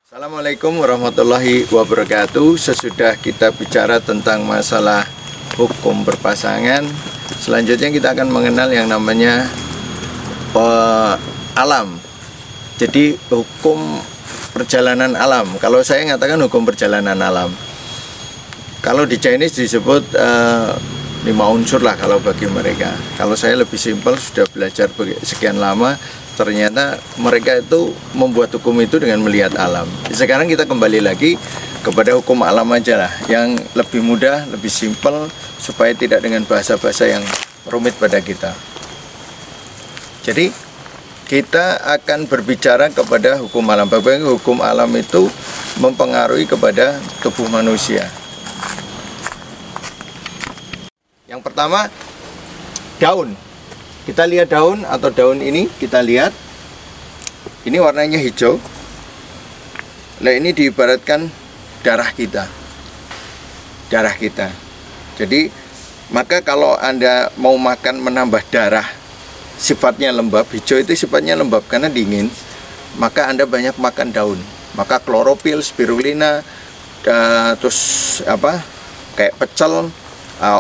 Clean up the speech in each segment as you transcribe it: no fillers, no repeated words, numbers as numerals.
Assalamualaikum warahmatullahi wabarakatuh. Sesudah kita bicara tentang masalah hukum berpasangan, selanjutnya kita akan mengenal yang namanya alam. Jadi hukum perjalanan alam. Kalau saya mengatakan hukum perjalanan alam. Kalau di Chinese disebut 5 unsur lah kalau bagi mereka. Kalau saya lebih simpel, sudah belajar sekian lama, ternyata mereka itu membuat hukum itu dengan melihat alam. Sekarang kita kembali lagi kepada hukum alam aja lah, yang lebih mudah, lebih simpel, supaya tidak dengan bahasa-bahasa yang rumit pada kita. Jadi kita akan berbicara kepada hukum alam. Bagaimana hukum alam itu mempengaruhi kepada tubuh manusia. Yang pertama, daun. Kita lihat daun atau daun ini, kita lihat ini warnanya hijau. Nah, ini diibaratkan darah kita. Darah kita. Jadi, maka kalau Anda mau makan menambah darah, sifatnya lembab, hijau itu sifatnya lembab karena dingin, maka Anda banyak makan daun. Maka klorofil, spirulina, terus kayak pecel,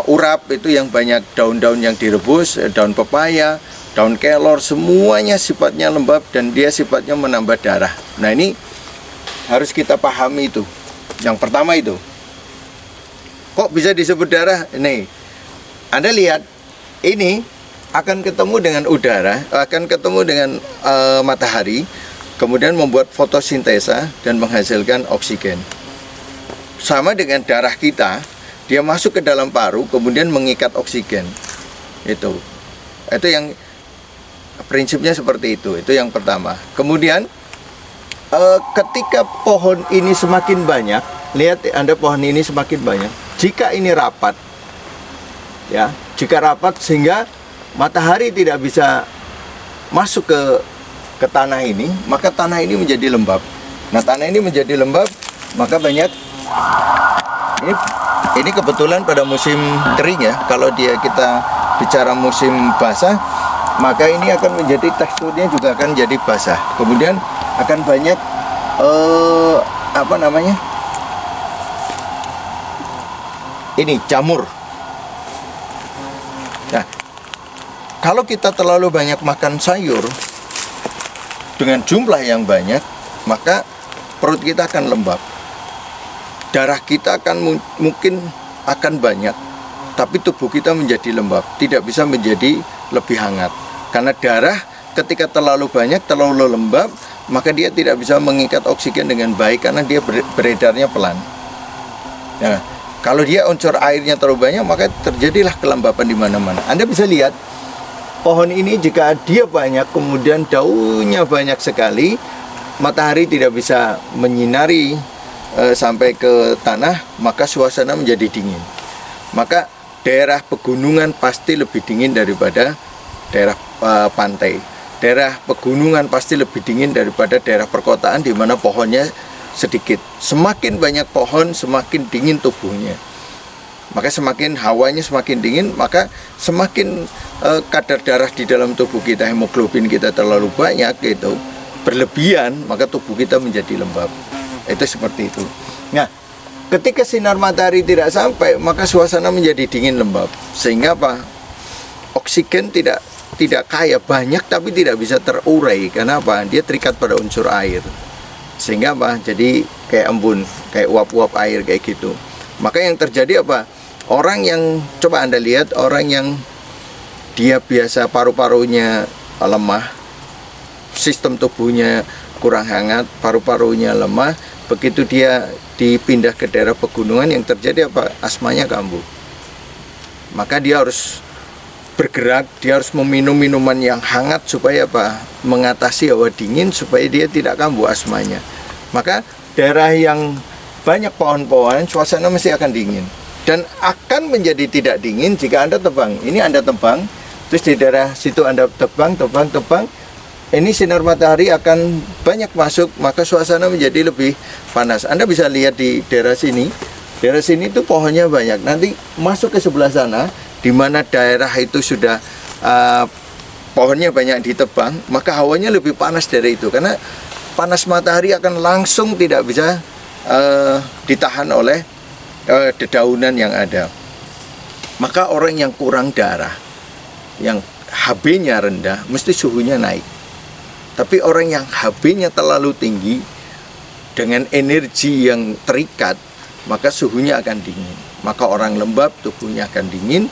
urap itu yang banyak daun-daun yang direbus, daun pepaya, daun kelor, semuanya sifatnya lembab dan dia sifatnya menambah darah. Nah, ini harus kita pahami itu. Yang pertama itu. Kok bisa disebut darah? Nih, Anda lihat, ini akan ketemu dengan udara, akan ketemu dengan matahari, kemudian membuat fotosintesa dan menghasilkan oksigen. Sama dengan darah kita, dia masuk ke dalam paru, kemudian mengikat oksigen. Itu yang prinsipnya seperti itu. Itu yang pertama. Kemudian ketika pohon ini semakin banyak, lihat Anda, pohon ini semakin banyak. Jika ini rapat, ya, jika rapat sehingga matahari tidak bisa masuk ke tanah ini, maka tanah ini menjadi lembab. Nah, tanah ini menjadi lembab, maka banyak ini kebetulan pada musim kering ya. Kalau kita bicara musim basah, maka ini akan menjadi teksturnya juga akan jadi basah. Kemudian akan banyak ini jamur. Nah, kalau kita terlalu banyak makan sayur dengan jumlah yang banyak, maka perut kita akan lembab. Darah kita akan mungkin akan banyak, tapi tubuh kita menjadi lembab, tidak bisa menjadi lebih hangat. Karena darah ketika terlalu banyak, terlalu lembab, maka dia tidak bisa mengikat oksigen dengan baik karena dia beredarnya pelan. Nah, kalau dia unsur airnya terlalu banyak, maka terjadilah kelembapan di mana-mana. Anda bisa lihat pohon ini, jika dia banyak, kemudian daunnya banyak sekali, matahari tidak bisa menyinari sampai ke tanah, maka suasana menjadi dingin. Maka daerah pegunungan pasti lebih dingin daripada daerah pantai. Daerah pegunungan pasti lebih dingin daripada daerah perkotaan di mana pohonnya sedikit. Semakin banyak pohon, semakin dingin tubuhnya. Maka semakin hawanya semakin dingin, maka semakin kadar darah di dalam tubuh kita, hemoglobin kita terlalu banyak gitu, berlebihan, maka tubuh kita menjadi lembab. Itu seperti itu. Nah, ketika sinar matahari tidak sampai, maka suasana menjadi dingin lembab. Sehingga apa? Oksigen tidak kaya, banyak tapi tidak bisa terurai. Karena apa? Dia terikat pada unsur air. Sehingga apa? Jadi kayak embun, kayak uap-uap air kayak gitu. Maka yang terjadi apa? Orang yang, coba Anda lihat, orang yang dia biasa paru-parunya lemah, sistem tubuhnya kurang hangat, paru-parunya lemah, begitu dia dipindah ke daerah pegunungan, yang terjadi apa? Asmanya kambuh. Maka dia harus bergerak, dia harus meminum minuman yang hangat supaya apa? Mengatasi hawa dingin supaya dia tidak kambuh asmanya. Maka daerah yang banyak pohon-pohon, suasana mesti akan dingin. Dan akan menjadi tidak dingin jika Anda tebang. Ini Anda tebang, terus di daerah situ Anda tebang. Ini sinar matahari akan banyak masuk, maka suasana menjadi lebih panas. Anda bisa lihat di daerah sini. Daerah sini itu pohonnya banyak. Nanti masuk ke sebelah sana, di mana daerah itu sudah pohonnya banyak ditebang, maka hawanya lebih panas dari itu. Karena panas matahari akan langsung tidak bisa ditahan oleh dedaunan yang ada. Maka orang yang kurang darah, yang HB-nya rendah, mesti suhunya naik. Tapi orang yang HB-nya terlalu tinggi, dengan energi yang terikat, maka suhunya akan dingin. Maka orang lembab tubuhnya akan dingin,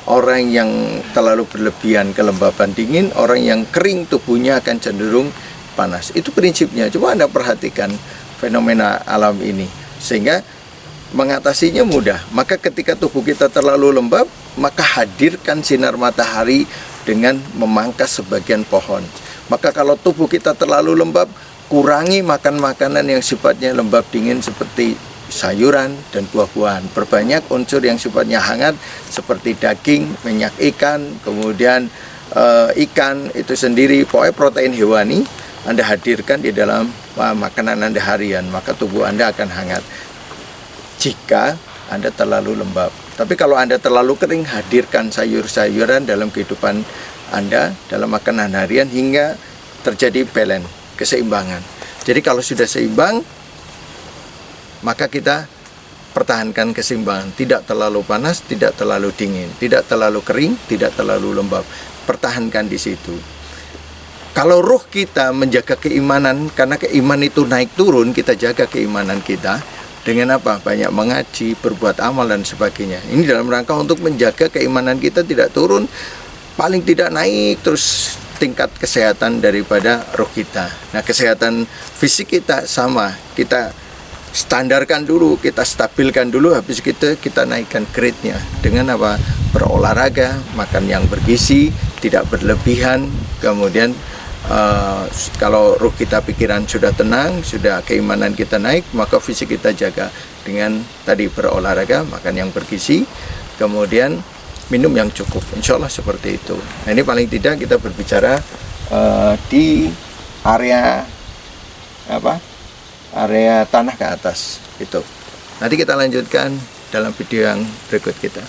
orang yang terlalu berlebihan kelembaban dingin, orang yang kering tubuhnya akan cenderung panas. Itu prinsipnya. Coba Anda perhatikan fenomena alam ini, sehingga mengatasinya mudah. Maka ketika tubuh kita terlalu lembab, maka hadirkan sinar matahari dengan memangkas sebagian pohon. Maka kalau tubuh kita terlalu lembab, kurangi makan makanan yang sifatnya lembab dingin seperti sayuran dan buah-buahan. Perbanyak unsur yang sifatnya hangat seperti daging, minyak ikan, kemudian ikan itu sendiri, pokoknya protein hewani Anda hadirkan di dalam makanan Anda harian, maka tubuh Anda akan hangat. Jika Anda terlalu lembab. Tapi kalau Anda terlalu kering, hadirkan sayur-sayuran dalam kehidupan Anda, dalam makanan harian, hingga terjadi balance, keseimbangan. Jadi kalau sudah seimbang, maka kita pertahankan keseimbangan. Tidak terlalu panas, tidak terlalu dingin, tidak terlalu kering, tidak terlalu lembab. Pertahankan di situ. Kalau ruh kita menjaga keimanan, karena keimanan itu naik turun, kita jaga keimanan kita dengan apa? Banyak mengaji, berbuat amal dan sebagainya. Ini dalam rangka untuk menjaga keimanan kita tidak turun, paling tidak naik terus tingkat kesehatan daripada roh kita. Nah, kesehatan fisik kita sama, kita standarkan dulu, kita stabilkan dulu, habis kita naikkan grade-nya dengan apa? Berolahraga, makan yang bergizi, tidak berlebihan, kemudian kalau ruh kita, pikiran sudah tenang, sudah keimanan kita naik, maka fisik kita jaga dengan tadi berolahraga, makan yang bergizi, kemudian minum yang cukup. Insya Allah seperti itu. Nah, ini paling tidak kita berbicara di area apa? Area tanah ke atas itu. Nanti kita lanjutkan dalam video yang berikut kita.